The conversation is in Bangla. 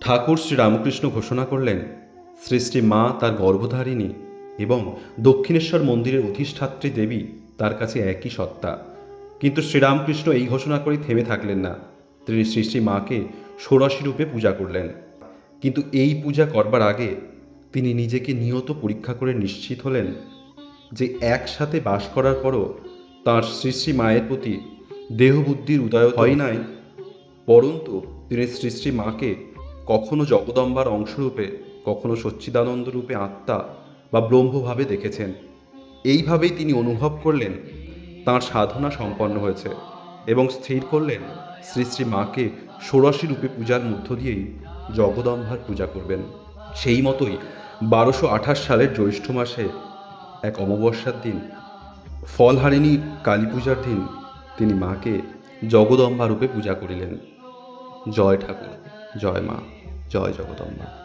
ঠাকুর শ্রীরামকৃষ্ণ ঘোষণা করলেন শ্রী শ্রী মা তার গর্ভধারিণী এবং দক্ষিণেশ্বর মন্দিরের অধিষ্ঠাত্রী দেবী তার কাছে একই সত্তা। কিন্তু শ্রীরামকৃষ্ণ এই ঘোষণা করে থেমে থাকলেন না। তিনি শ্রী শ্রী মাকে ষোড়শী রূপে পূজা করলেন। কিন্তু এই পূজা করবার আগে তিনি নিজেকে নিয়ত পরীক্ষা করে নিশ্চিত হলেন যে একসাথে বাস করার পরও তাঁর শ্রী শ্রী মায়ের প্রতি দেহবুদ্ধির উদয় হয় নাই, পরন্তু তিনি শ্রী শ্রী মাকে কখনো জগদম্বার অংশরূপে, কখনো সচ্চিদানন্দ রূপে আত্মা বা ব্রহ্মভাবে দেখেছেন। এইভাবেই তিনি অনুভব করলেন তাঁর সাধনা সম্পন্ন হয়েছে এবং স্থির করলেন শ্রী শ্রী মাকে ষোড়শী রূপে পূজার মধ্য দিয়েই জগদম্বার পূজা করবেন। সেই মতোই 1228 সালের জ্যৈষ্ঠ মাসে এক অমাবস্যার দিন, ফলহারিণী কালী পূজার দিন, তিনি মাকে জগদম্বা রূপে পূজা করিলেন। জয় ঠাকুর, জয় মা, জয় জগদম্বা।